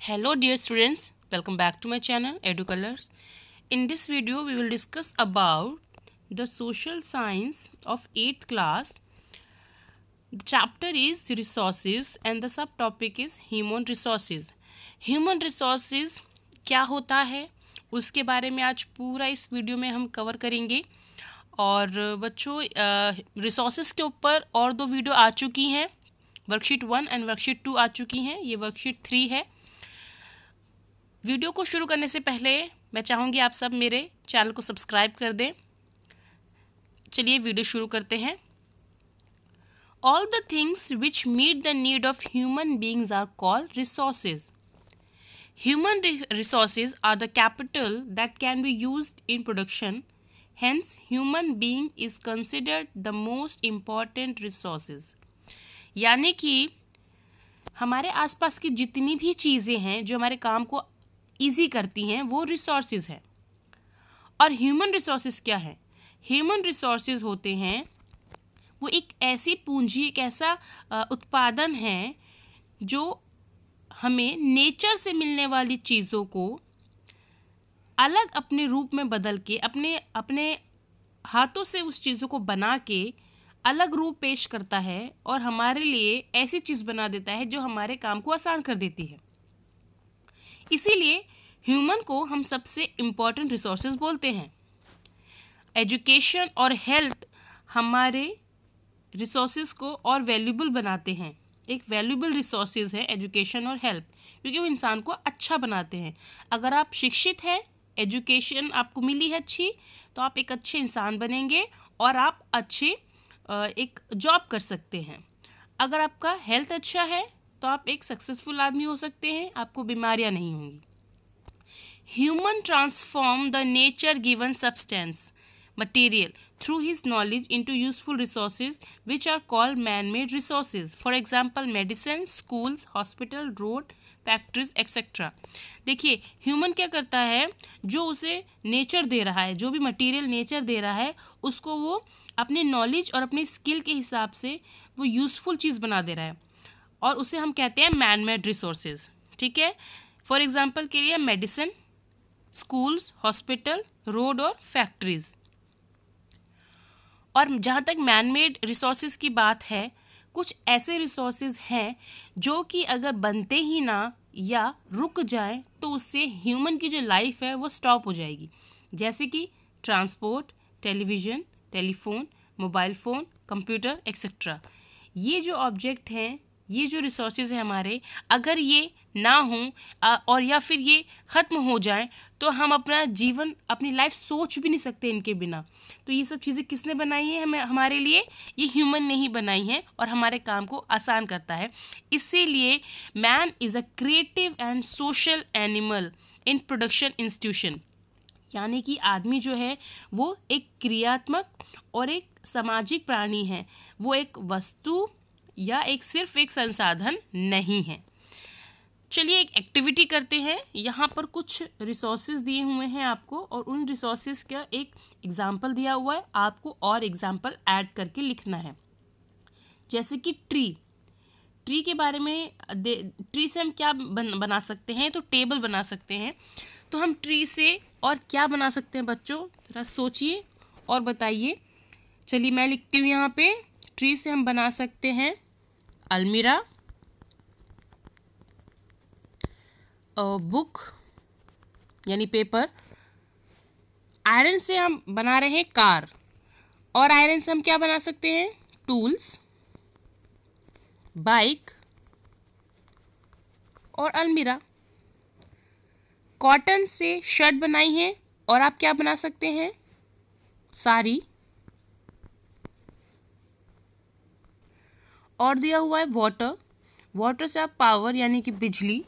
Hello dear students, welcome back to my channel EduColors. In this video we will discuss about the social science of 8th class. The chapter is resources and the subtopic is human resources. Human resources क्या होता है उसके बारे में आज पूरा इस video में हम कवर करेंगे। और बच्चों रिसोर्सेज के ऊपर और 2 वीडियो आ चुकी हैं, वर्कशीट 1 एंड वर्कशीट 2 आ चुकी हैं, ये वर्कशीट 3 है। वीडियो को शुरू करने से पहले मैं चाहूँगी आप सब मेरे चैनल को सब्सक्राइब कर दें। चलिए वीडियो शुरू करते हैं। All the things which meet the need of human beings are called resources. Human resources are the capital that can be used in production. Hence, human being is considered the most important resources. यानी कि हमारे आसपास की जितनी भी चीज़ें हैं जो हमारे काम को ईजी करती हैं वो रिसोर्सेज हैं। और ह्यूमन रिसोर्सेज क्या है? ह्यूमन रिसोर्सेज होते हैं वो एक ऐसी पूंजी, एक ऐसा उत्पादन है जो हमें नेचर से मिलने वाली चीज़ों को अलग अपने रूप में बदल के अपने हाथों से उस चीज़ों को बना के अलग रूप पेश करता है और हमारे लिए ऐसी चीज़ बना देता है जो हमारे काम को आसान कर देती है। इसीलिए ह्यूमन को हम सबसे इम्पॉर्टेंट रिसोर्सेज बोलते हैं। एजुकेशन और हेल्थ हमारे रिसोर्सेज को और वैल्यूबल बनाते हैं। एक वैल्यूबल रिसोर्सेज है एजुकेशन और हेल्थ, क्योंकि वो इंसान को अच्छा बनाते हैं। अगर आप शिक्षित हैं, एजुकेशन आपको मिली है अच्छी, तो आप एक अच्छे इंसान बनेंगे और आप अच्छे एक जॉब कर सकते हैं। अगर आपका हेल्थ अच्छा है तो आप एक सक्सेसफुल आदमी हो सकते हैं, आपको बीमारियां नहीं होंगी। Human transform the nature given substance material through his knowledge into useful resources which are called man-made resources. For example, medicine, schools, hospital, road, factories, etc. देखिए ह्यूमन क्या करता है, जो उसे नेचर दे रहा है, जो भी मटेरियल नेचर दे रहा है उसको वो अपने नॉलेज और अपने स्किल के हिसाब से वो यूज़फुल चीज़ बना दे रहा है और उसे हम कहते हैं मैन मेड रिसोर्सेज। ठीक है, फॉर एग्जाम्पल के लिए मेडिसिन, स्कूल्स, हॉस्पिटल, रोड और फैक्ट्रीज। और जहाँ तक मैन मेड रिसोर्सेज की बात है, कुछ ऐसे रिसोर्सेज हैं जो कि अगर बनते ही ना या रुक जाएं तो उससे ह्यूमन की जो लाइफ है वो स्टॉप हो जाएगी। जैसे कि transport, television, telephone, mobile phone, computer etcetera. ये जो ऑब्जेक्ट हैं, ये जो रिसोर्सेज हैं हमारे, अगर ये ना हों और या फिर ये ख़त्म हो जाएं तो हम अपना जीवन, अपनी लाइफ सोच भी नहीं सकते इनके बिना। तो ये सब चीज़ें किसने बनाई है हमारे लिए? ये ह्यूमन ने ही बनाई हैं और हमारे काम को आसान करता है। इसीलिए man is a creative and social animal in production institution. यानी कि आदमी जो है वो एक क्रियात्मक और एक सामाजिक प्राणी है, वो एक वस्तु या सिर्फ एक संसाधन नहीं है। चलिए एक एक्टिविटी करते हैं। यहाँ पर कुछ रिसोर्सेज दिए हुए हैं आपको और उन रिसोर्सेज का एक एग्जाम्पल दिया हुआ है, आपको और एग्जाम्पल ऐड करके लिखना है। जैसे कि ट्री के बारे में, ट्री से हम क्या बना सकते हैं? तो टेबल बना सकते हैं। तो हम ट्री से और क्या बना सकते हैं बच्चों? जरा सोचिए और बताइए। चलिए मैं लिखती हूँ यहाँ पे, ट्री से हम बना सकते हैं अलमीरा, बुक यानी पेपर। आयरन से हम बना रहे हैं कार, और आयरन से हम क्या बना सकते हैं? टूल्स, बाइक और अलमीरा। कॉटन से शर्ट बनाई है और आप क्या बना सकते हैं? साड़ी। और दिया हुआ है वाटर से आप पावर यानी कि बिजली।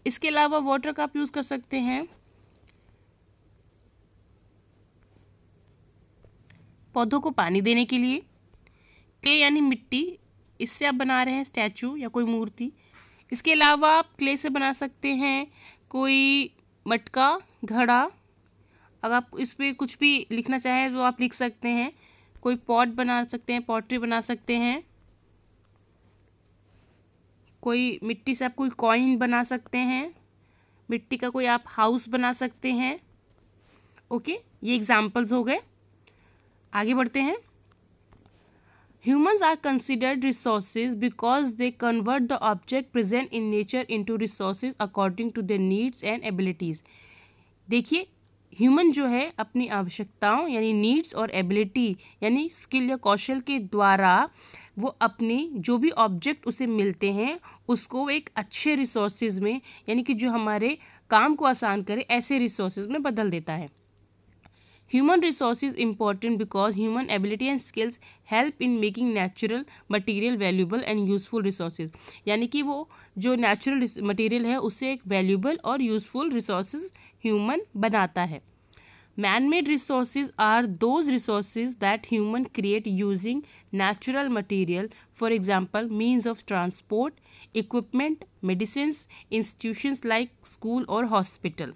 इसके अलावा वाटर का आप यूज़ कर सकते हैं पौधों को पानी देने के लिए। क्ले यानी मिट्टी, इससे आप बना रहे हैं स्टैचू या कोई मूर्ति। इसके अलावा आप क्ले से बना सकते हैं कोई मटका, घड़ा। अगर आप इस पर कुछ भी लिखना चाहें तो आप लिख सकते हैं। कोई पॉट बना सकते हैं, पॉटरी बना सकते हैं, कोई मिट्टी से आप कोई कॉइन बना सकते हैं, मिट्टी का कोई आप हाउस बना सकते हैं। ओके, ये एग्जाम्पल्स हो गए। आगे बढ़ते हैं। Humans are considered resources because they convert the object present in nature into resources according to their needs and abilities. देखिए, ह्यूमन जो है अपनी आवश्यकताओं यानी नीड्स और एबिलिटी यानी स्किल या कौशल के द्वारा वो अपनी जो भी ऑब्जेक्ट उसे मिलते हैं उसको एक अच्छे रिसोर्सेज में यानी कि जो हमारे काम को आसान करे ऐसे रिसोर्सेज में बदल देता है। Human resources important because human ability and skills help in making natural material valuable and useful resources. यानी कि वो जो नेचुरल मटेरियल है उसे एक वैल्यूबल और यूजफुल रिसोर्सेज ह्यूमन बनाता है। Man-made resources are those resources that human create using natural material, for example, means of transport, equipment, medicines, institutions like school or hospital.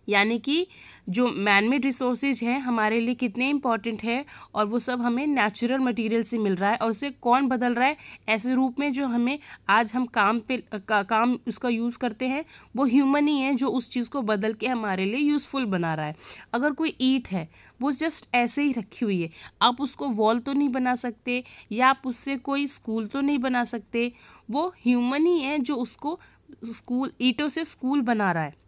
यानी कि जो मैनमेड रिसोर्सेज हैं हमारे लिए कितने इंपॉर्टेंट है और वो सब हमें नेचुरल मटेरियल से मिल रहा है और उसे कौन बदल रहा है ऐसे रूप में जो हमें आज हम काम उसका यूज़ करते हैं वो ह्यूमन ही है जो उस चीज़ को बदल के हमारे लिए यूज़फुल बना रहा है। अगर कोई ईंट है वो जस्ट ऐसे ही रखी हुई है, आप उसको वॉल तो नहीं बना सकते या आप उससे कोई स्कूल तो नहीं बना सकते, वो ह्यूमन ही है जो उसको ईंटों से स्कूल बना रहा है।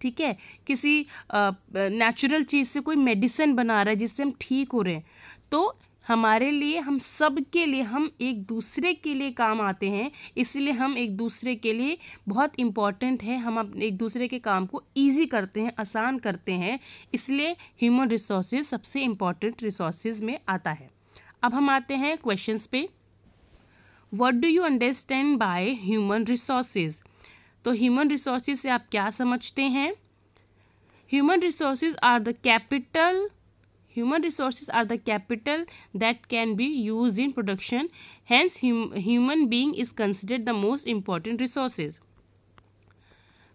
ठीक है, किसी नेचुरल चीज़ से कोई मेडिसिन बना रहा है जिससे हम ठीक हो रहे हैं। तो हमारे लिए हम सब के लिए हम एक दूसरे के लिए काम आते हैं, इसलिए हम एक दूसरे के लिए बहुत इम्पॉर्टेंट है। हम एक दूसरे के काम को इजी करते हैं, आसान करते हैं, इसलिए ह्यूमन रिसोर्सेज सबसे इम्पॉर्टेंट रिसोर्सेज में आता है। अब हम आते हैं क्वेश्चंस पे। What do you understand by human resources? तो ह्यूमन रिसोर्सेज से आप क्या समझते हैं? Human resources are the capital that can be used in production, hence human being is considered the most important resources.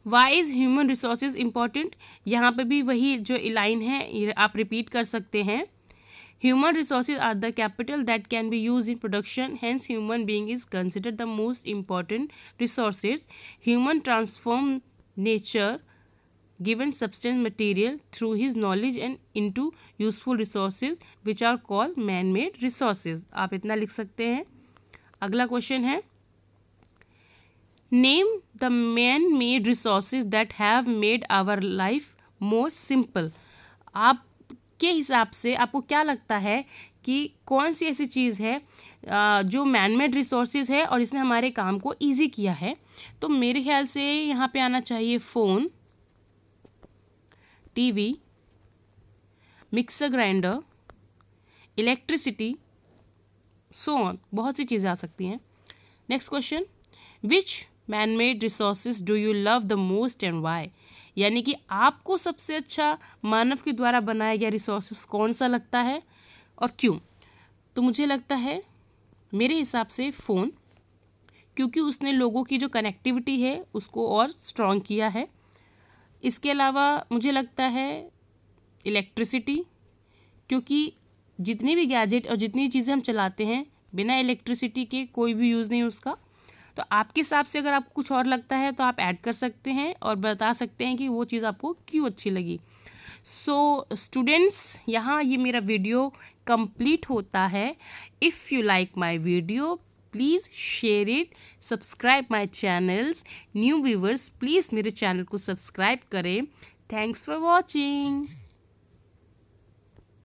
Why is human resources important? यहाँ पे भी वही जो लाइन है आप रिपीट कर सकते हैं। Human resources are the capital that can be used in production, hence human being is considered the most important resources. Human transform nature given substance material through his knowledge and into useful resources which are called man-made resources. आप इतना लिख सकते हैं। अगला question है, Name the man-made resources that have made our life more simple. आप के हिसाब से आपको क्या लगता है कि कौन सी ऐसी चीज़ है जो मैनमेड रिसोर्सेज है और इसने हमारे काम को इजी किया है? तो मेरे ख्याल से यहाँ पे आना चाहिए phone, TV, mixer grinder, electricity, so on, बहुत सी चीज़ें आ सकती हैं। Next question, which manmade resources do you love the most and why? यानी कि आपको सबसे अच्छा मानव के द्वारा बनाया गया रिसोर्सेस कौन सा लगता है और क्यों? तो मुझे लगता है मेरे हिसाब से फ़ोन, क्योंकि उसने लोगों की जो कनेक्टिविटी है उसको और स्ट्रॉन्ग किया है। इसके अलावा मुझे लगता है इलेक्ट्रिसिटी, क्योंकि जितनी भी गैजेट और जितनी चीज़ें हम चलाते हैं बिना इलेक्ट्रिसिटी के कोई भी यूज़ नहीं उसका। तो आपके हिसाब से अगर आपको कुछ और लगता है तो आप ऐड कर सकते हैं और बता सकते हैं कि वो चीज़ आपको क्यों अच्छी लगी। सो स्टूडेंट्स, यहाँ ये मेरा वीडियो कंप्लीट होता है। If you like my video please share it, subscribe my channels. New viewers please मेरे चैनल को सब्सक्राइब करें। Thanks for watching.